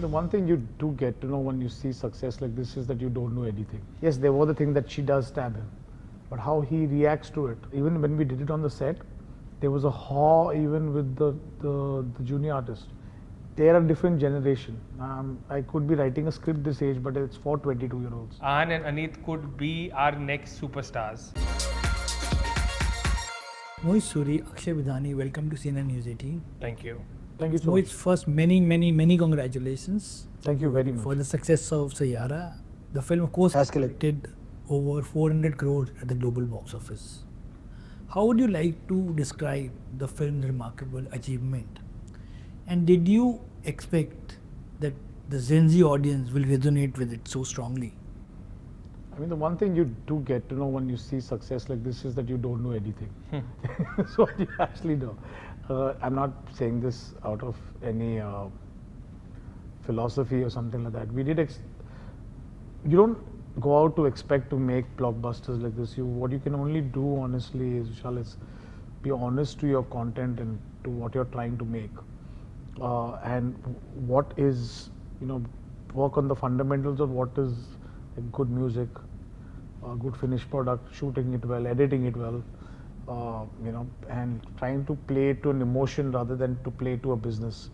the one thing you do get to know when you see success like this is that you don't know anything. Yes, there was the thing that she does stab him, but how he reacts to it. Even when we did it on the set, there was a awe even with the junior artist. They are a different generation. I could be writing a script this age, but it's for 22-year-olds. Ahaan and Aneet could be our next superstars. Mohit Suri, Akshaye Widhani, welcome to CNN News 18. Thank you. Thank you so Mohit's much. first many congratulations Thank you very much. for the success of Saiyaara. The film, of course, has collected over 400 crores at the global box office. How would you like to describe the film's remarkable achievement? And did you expect that the Gen Z audience will resonate with it so strongly? I mean, the one thing you do get to know when you see success like this is that you don't know anything. So you actually know. I'm not saying this out of any philosophy or something like that. You don't go out to expect to make blockbusters like this. What you can only do honestly is be honest to your content and to what you're trying to make. And what is, work on the fundamentals of what is good music, good finished product, shooting it well, editing it well, and trying to play to an emotion rather than to play to a business.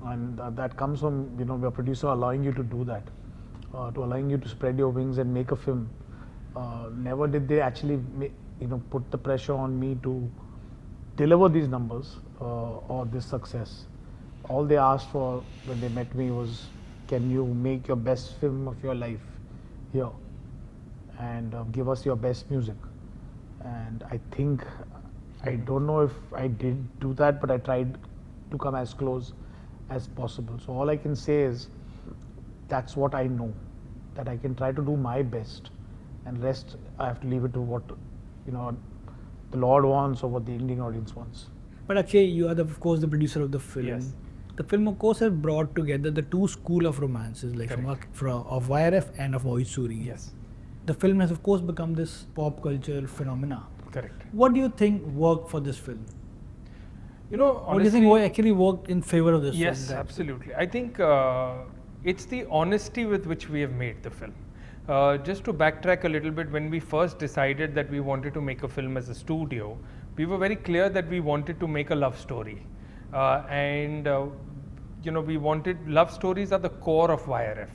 And that comes from, your producer allowing you to do that, to allowing you to spread your wings and make a film. Never did they actually, put the pressure on me to deliver these numbers or this success. All they asked for when they met me was, can you make your best film of your life here and give us your best music? And I think, I don't know if I did do that, but I tried to come as close as possible. So all I can say is, that's what I know, that I can try to do my best, and rest I have to leave it to what, the Lord wants or what the Indian audience wants. But Akshay, you are of course the producer of the film. Yes. The film, of course, has brought together the two school of romances, like of YRF and of Mohit Suri. Yes. The film has, of course, become this pop culture phenomena. Correct. What do you think worked for this film? Honestly, What do you think actually worked in favor of this film? Yes, absolutely. I think it's the honesty with which we have made the film. Just to backtrack a little bit, when we first decided that we wanted to make a film as a studio, we were very clear that we wanted to make a love story. We wanted, love stories are the core of YRF.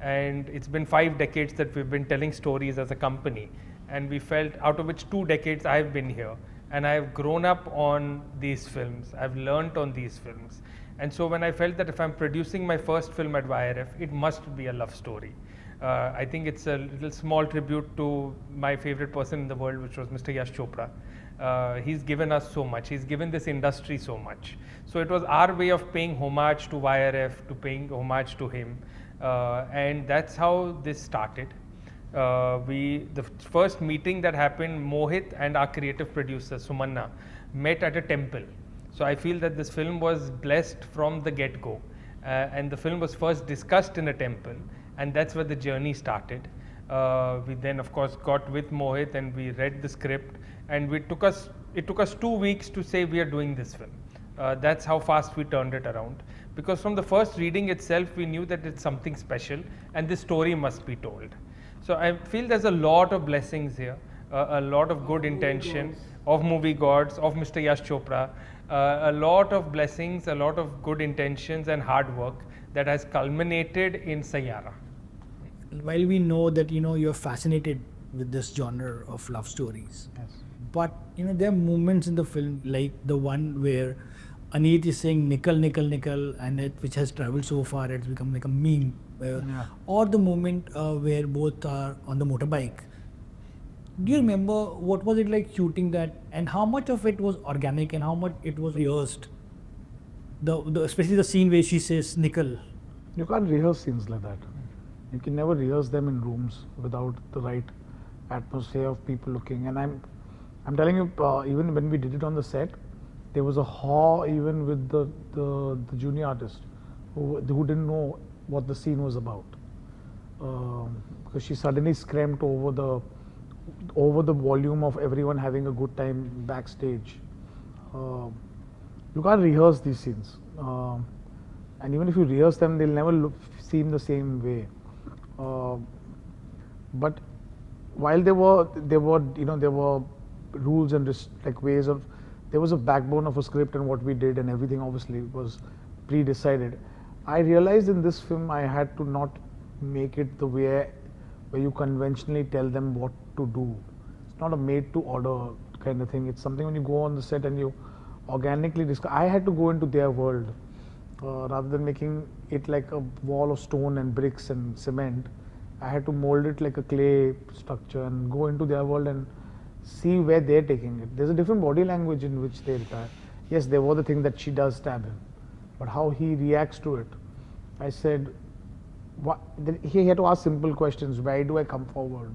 And it's been 5 decades that we've been telling stories as a company. And we felt, out of which 2 decades I've been here. And I've grown up on these films. I've learnt on these films. And so when I felt that if I'm producing my first film at YRF, it must be a love story. I think it's a little small tribute to my favorite person in the world, which was Mr. Yash Chopra. He's given us so much. He's given this industry so much. So it was our way of paying homage to YRF, to paying homage to him. And that's how this started. The first meeting that happened, Mohit and our creative producer, Sumanna, met at a temple. So I feel that this film was blessed from the get-go. And the film was first discussed in a temple. And that's where the journey started. We then, of course, got with Mohit and we read the script. And it took us 2 weeks to say we are doing this film. That's how fast we turned it around. Because from the first reading itself, we knew that it's something special and this story must be told. So I feel there's a lot of blessings here, a lot of good intention of movie gods, of Mr. Yash Chopra, a lot of blessings, a lot of good intentions and hard work that has culminated in Saiyaara. While we know that you're fascinated with this genre of love stories, Yes. but there are moments in the film like the one where Aneet is saying nickel, nickel, nickel, and which has traveled so far it's become like a meme. Or the moment where both are on the motorbike. Do you remember what was it like shooting that, and how much of it was organic and how much it was rehearsed? Especially the scene where she says nickel. You can't rehearse scenes like that. You can never rehearse them in rooms without the right atmosphere of people looking. And I'm telling you, even when we did it on the set, there was a awe even with the junior artist who didn't know what the scene was about, because she suddenly screamed over the volume of everyone having a good time backstage. You can't rehearse these scenes, and even if you rehearse them, they'll never seem the same way. But while there were there were rules and like ways of, there was a backbone of a script and what we did and everything obviously was pre-decided. I realized in this film I had to not make it the way where you conventionally tell them what to do. It's not a made to order kind of thing. It's something when you go on the set and you organically discuss. I had to go into their world rather than making it like a wall of stone and bricks and cement. I had to mold it like a clay structure and go into their world and see where they're taking it. There's a different body language in which they retire. Yes, there were the thing that she does stab him, but how he reacts to it. I said, what, he had to ask simple questions. Why do I come forward?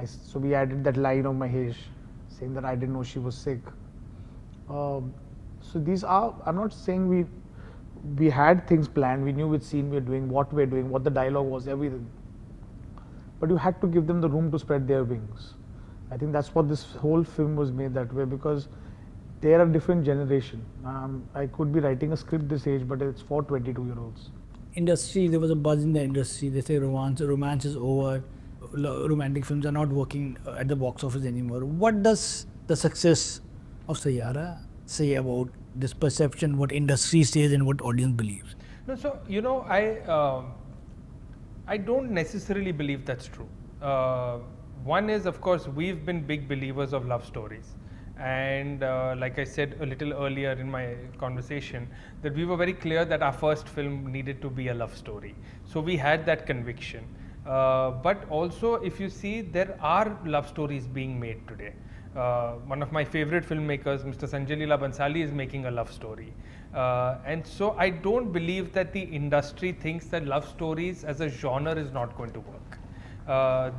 So we added that line of Mahesh saying that I didn't know she was sick. So these are, I'm not saying we had things planned. We knew which scene we're doing, what we're doing, what the dialogue was, everything. But you had to give them the room to spread their wings. I think that's what this whole film was made that way, because they're a different generation. I could be writing a script this age, but it's for 22-year-olds. Industry, there was a buzz in the industry. They say romance is over. Romantic films are not working at the box office anymore. What does the success of Saiyaara say about this perception, what industry says and what audience believes? No, so I don't necessarily believe that's true. One is, of course, we've been big believers of love stories. And like I said a little earlier in my conversation, that we were very clear that our first film needed to be a love story. So we had that conviction. But also, if you see, there are love stories being made today. One of my favorite filmmakers, Mr. Sanjay Leela Bansali, is making a love story. And so I don't believe that the industry thinks that love stories as a genre is not going to work.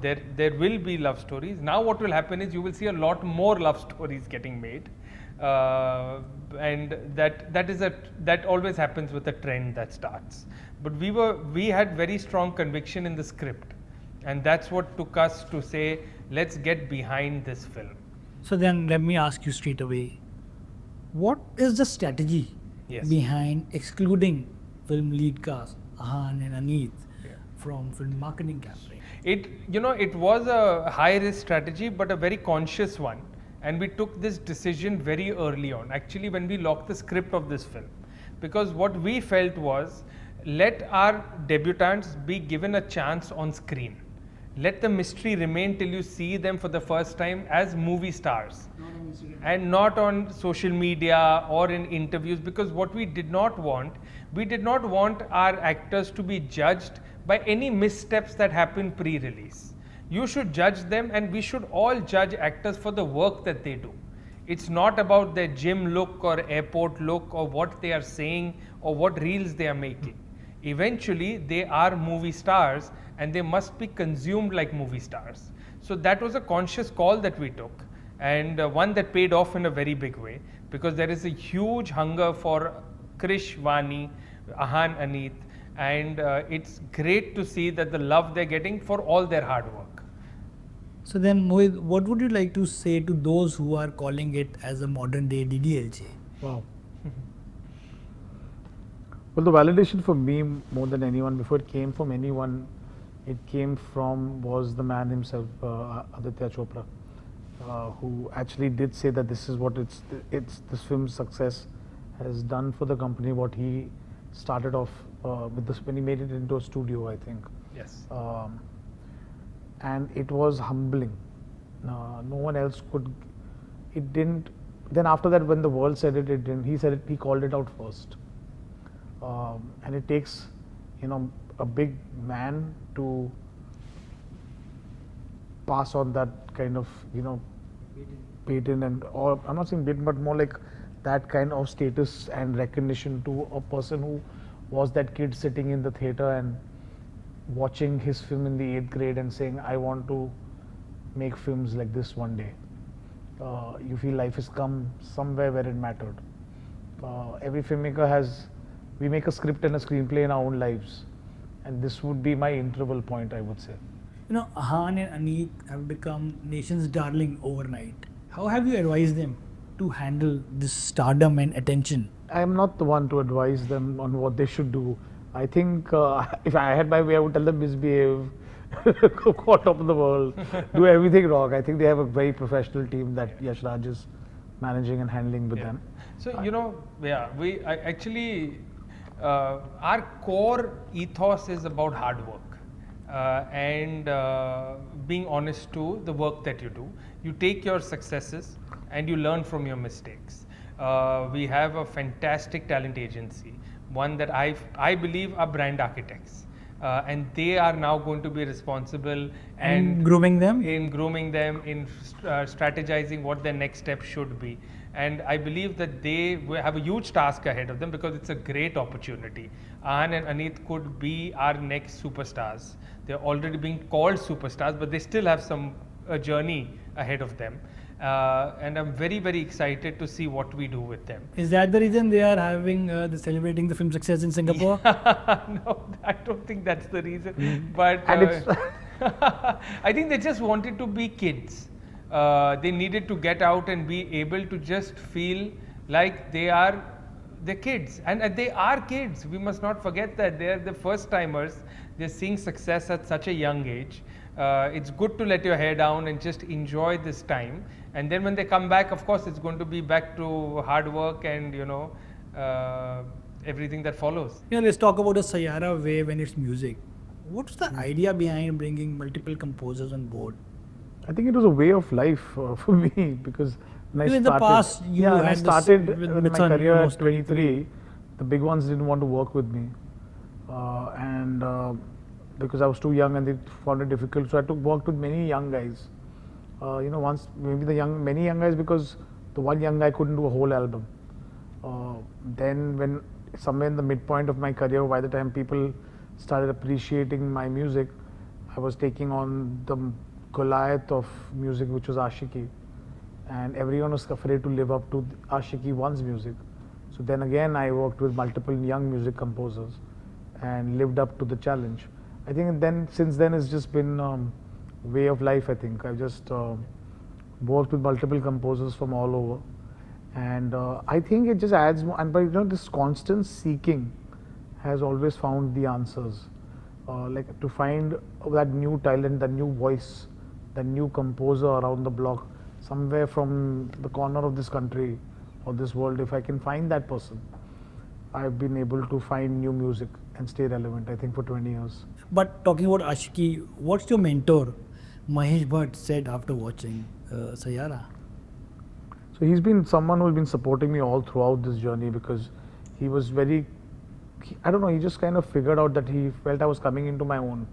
There will be love stories. Now what will happen is you will see a lot more love stories getting made. And that always happens with a trend that starts. But we had very strong conviction in the script. And that's what took us to say, let's get behind this film. So then let me ask you straight away, what is the strategy behind excluding film lead cast, Ahaan and Aneet, from film marketing campaign? It was a high-risk strategy, but a very conscious one. And we took this decision very early on, actually when we locked the script of this film. Because what we felt was, let our debutants be given a chance on screen. Let the mystery remain till you see them for the first time as movie stars. And not on social media or in interviews, because what we did not want our actors to be judged by any missteps that happen pre-release. You should judge them, and we should all judge actors for the work that they do. It's not about their gym look or airport look or what they are saying or what reels they are making. Eventually, they are movie stars and they must be consumed like movie stars. So that was a conscious call that we took, and one that paid off in a very big way, because there is a huge hunger for Krish, Vani, Ahaan, Aneet, and it's great to see that the love they're getting for all their hard work. So then, Mohit, what would you like to say to those who are calling it as a modern day DDLJ? Wow. Well, the validation for me more than anyone, before it came from anyone, it came from was the man himself, Aditya Chopra, who actually did say that this is what this film's success has done for the company. What he started off with this when he made it into a studio, I think. Yes. And it was humbling. No one else could. It didn't. Then after that, when the world said it, it didn't. He said it. He called it out first. And it takes, a big man to pass on that kind of, patent and, or I'm not saying patent, but more like that kind of status and recognition to a person who was that kid sitting in the theater and watching his film in the 8th grade and saying, I want to make films like this one day. You feel life has come somewhere where it mattered. Every filmmaker we make a script and a screenplay in our own lives. And this would be my interval point, I would say. Ahaan and Aneet have become nation's darling overnight. How have you advised them to handle this stardom and attention? I am not the one to advise them on what they should do. I think if I had my way, I would tell them misbehave, go on top of the world, do everything wrong. I think they have a very professional team that Yash Raj is managing and handling with them. So, actually, our core ethos is about hard work and being honest to the work that you do. You take your successes and you learn from your mistakes. We have a fantastic talent agency, one that I believe are brand architects. And they are now going to be responsible And grooming them? in strategizing what their next step should be. And I believe that they will have a huge task ahead of them because it's a great opportunity. Ahaan and Aneet could be our next superstars. They're already being called superstars, but they still have some journey ahead of them. And I'm very, very excited to see what we do with them. Is that the reason they are having celebrating the film success in Singapore? No, I don't think that's the reason. But And it's I think they just wanted to be kids. They needed to get out and be able to just feel like they're kids. And they are kids. We must not forget that they're the first timers. They're seeing success at such a young age. It's good to let your hair down and just enjoy this time. And then when they come back, of course, it's going to be back to hard work and, everything that follows. Let's talk about the Saiyaara wave and its music. What's the idea behind bringing multiple composers on board? I think it was a way of life for me because when Because I in the started, past, you when I had this started with my Mitsun career at most 23, the big ones didn't want to work with me, and because I was too young and they found it difficult. So I worked with many young guys. Once maybe many young guys because the one young guy couldn't do a whole album. Then when somewhere in the midpoint of my career, by the time people started appreciating my music, I was taking on the Goliath of music, which was Ashiki, and everyone was afraid to live up to Ashiki 1's music. So then again, I worked with multiple young music composers and lived up to the challenge. I think since then it's just been way of life. I think I've just worked with multiple composers from all over, and I think it just adds more. And this constant seeking has always found the answers. Like to find that new talent, that new voice, that new composer around the block, somewhere from the corner of this country or this world. If I can find that person, I've been able to find new music and stay relevant, I think, for 20 years. But talking about Ashiki, what's your mentor, Mahesh Bhatt, said after watching Saiyaara? So he's been someone who's been supporting me all throughout this journey because he was I don't know, he just kind of figured out that he felt I was coming into my own.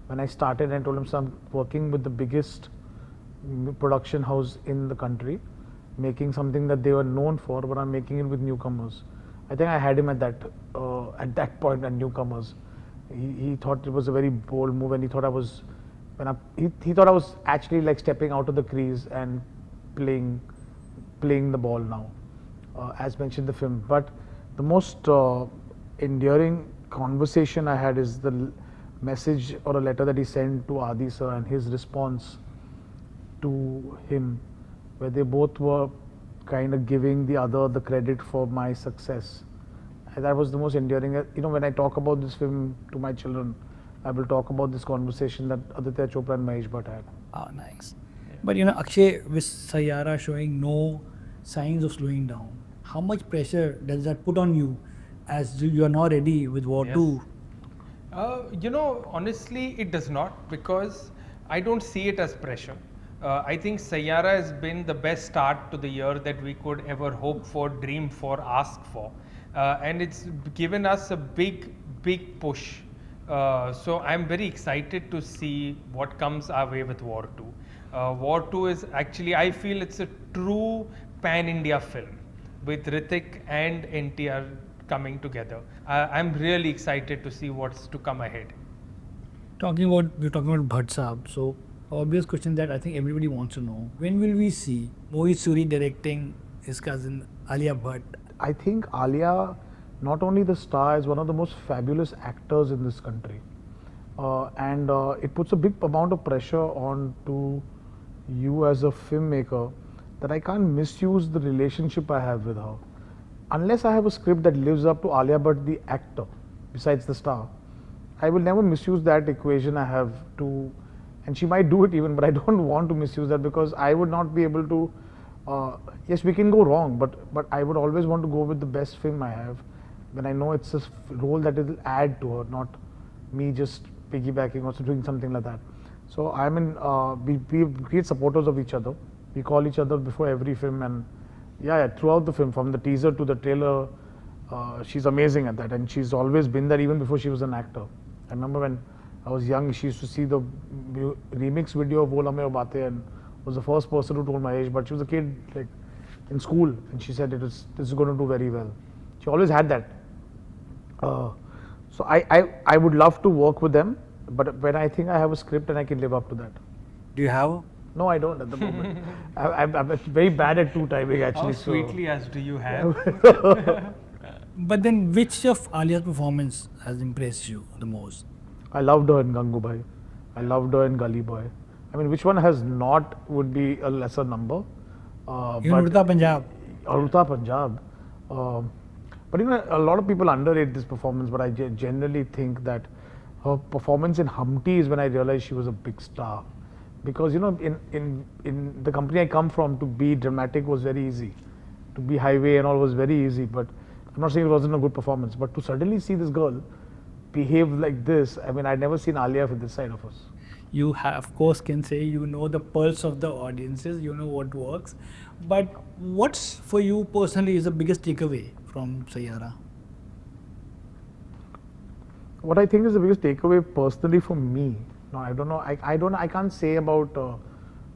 When I started, I told him, so I'm working with the biggest production house in the country, making something that they were known for, but I'm making it with newcomers. I think I had him at that point at newcomers. He thought it was a very bold move, and he thought I was actually like stepping out of the crease and playing the ball now, as mentioned in the film. But the most enduring conversation I had is the message or a letter that he sent to Adi sir and his response to him, where they both were kind of giving the other the credit for my success. And that was the most enduring. When I talk about this film to my children, I will talk about this conversation that Aditya Chopra and Mahesh Bhatt had. Oh, nice. But Akshay, with Saiyaara showing no signs of slowing down, how much pressure does that put on you as you are not ready with War 2? Honestly, it does not, because I don't see it as pressure. I think Saiyaara has been the best start to the year that we could ever hope for, dream for, ask for. And it's given us a big, big push. So I'm very excited to see what comes our way with War 2. War 2 is actually, I feel it's a true pan-India film with Hrithik and NTR coming together. I'm really excited to see what's to come ahead. We're talking about Bhatt Saab. So obvious question that I think everybody wants to know: when will we see Mohit Suri directing his cousin Alia Bhatt? I think Alia, not only the star, is one of the most fabulous actors in this country, and it puts a big amount of pressure on to you as a filmmaker that I can't misuse the relationship I have with her. Unless I have a script that lives up to Alia Bhatt, the actor, besides the star, I will never misuse that equation I have to, and she might do it even, but I don't want to misuse that because I would not be able to. Yes, we can go wrong, but I would always want to go with the best film I have, when I know it's a role that will add to her, not me just piggybacking or doing something like that. So I'm in. We great supporters of each other. We call each other before every film, and yeah, throughout the film, from the teaser to the trailer, she's amazing at that, and she's always been there even before she was an actor. I remember when I was young, she used to see the remix video of Bola Mein Baatein and was the first person who told Mahesh, but she was a kid like in school, and she said this is going to do very well. She always had that. So I would love to work with them, but when I think I have a script and I can live up to that. Do you have? No, I don't at the moment. I'm very bad at two timing actually. How sweetly as do you have? But then, which of Alia's performance has impressed you the most? I loved her in Gangubai. I loved her in Gully Boy. I mean, which one has not would be a lesser number. Urta Punjab. Urta Punjab. But you know, a lot of people underrate this performance, but I generally think that her performance in Humpty is when I realized she was a big star. Because you know, in the company I come from, to be dramatic was very easy. To be highway and all was very easy, but I'm not saying it wasn't a good performance. But to suddenly see this girl behave like this, I mean, I'd never seen Alia with this side of us. You have, of course, can say you know the pulse of the audiences, you know what works. But what's for you personally is the biggest takeaway from Saiyaara? What I think is the biggest takeaway personally for me, no, I don't know. I can't say about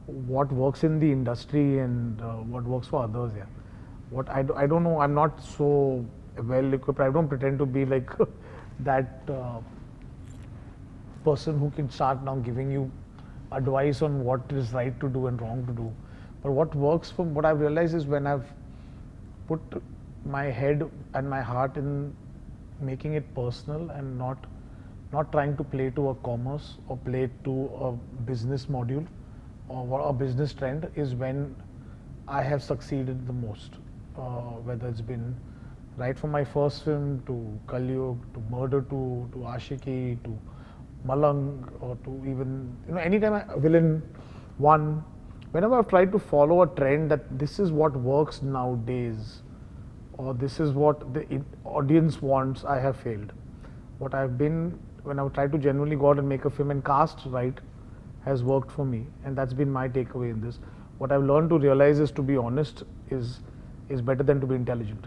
what works in the industry and what works for others. Yeah, what I don't know. I'm not so well equipped. I don't pretend to be like that person who can start now giving you advice on what is right to do and wrong to do. But what works for what I've realized is when I've put my head and my heart in making it personal and not trying to play to a commerce or play to a business module or a business trend, is when I have succeeded the most. Whether it's been right from my first film to Kalyug to Murder to Ashiki to Malang, or to even, you know, anytime Villain 1, whenever I've tried to follow a trend that this is what works nowadays or this is what the audience wants, I have failed. What I've been, when I've tried to genuinely go out and make a film and cast right, has worked for me, and that's been my takeaway in this. What I've learned to realize is to be honest is better than to be intelligent.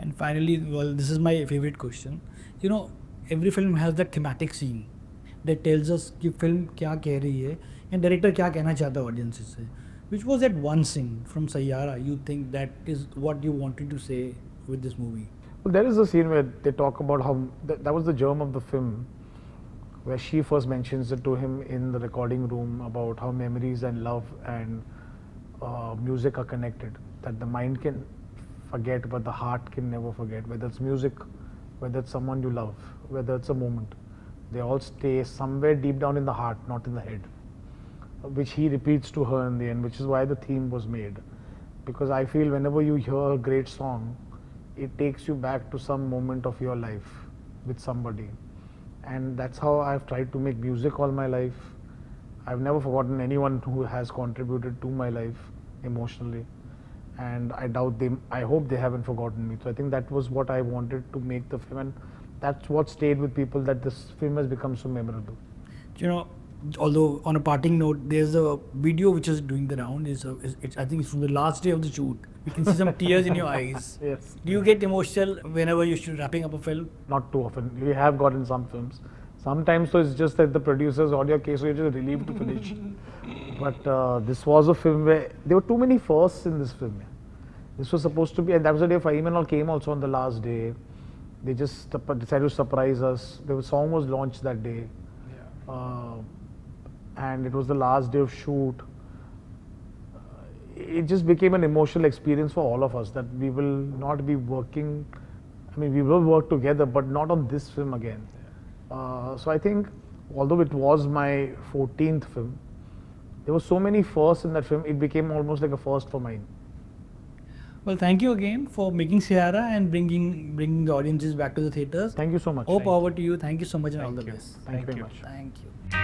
And finally, well, this is my favorite question. You know, every film has that thematic scene that tells us कि film क्या कह रही है and director क्या कहना चाहता है audiences से. Which was that one scene from Saiyaara you think that is what you wanted to say with this movie? Well, there is a scene where they talk about how that was the germ of the film, where she first mentions it to him in the recording room about how memories and love and music are connected. That the mind can forget, but the heart can never forget. Whether it's music, whether it's someone you love, whether it's a moment, they all stay somewhere deep down in the heart, not in the head. Which he repeats to her in the end, which is why the theme was made. Because I feel whenever you hear a great song, it takes you back to some moment of your life with somebody. And that's how I've tried to make music all my life. I've never forgotten anyone who has contributed to my life emotionally. And I hope they haven't forgotten me. So I think that was what I wanted to make the film, and that's what stayed with people, that this film has become so memorable. You know, although on a parting note, there's a video which is doing the round. I think it's from the last day of the shoot. We can see some tears in your eyes. Yes. Do you get emotional whenever you're wrapping up a film? Not too often. We have gotten some films. Sometimes so it's just that the producer's audio case, so you're just relieved to finish. But this was a film where there were too many firsts in this film. This was supposed to be, and that was the day Fahim and all came also on the last day. They just decided to surprise us. The song was launched that day. Yeah. And it was the last day of shoot. It just became an emotional experience for all of us, that we will not be working, I mean, we will work together, but not on this film again. So I think, although it was my 14th film, there were so many firsts in that film. It became almost like a first for mine. Well, thank you again for making Saiyaara and bringing the audiences back to the theaters. Thank you so much. All power to you. Thank you so much and all the Thank you. best. Thank you very you. much. Thank you.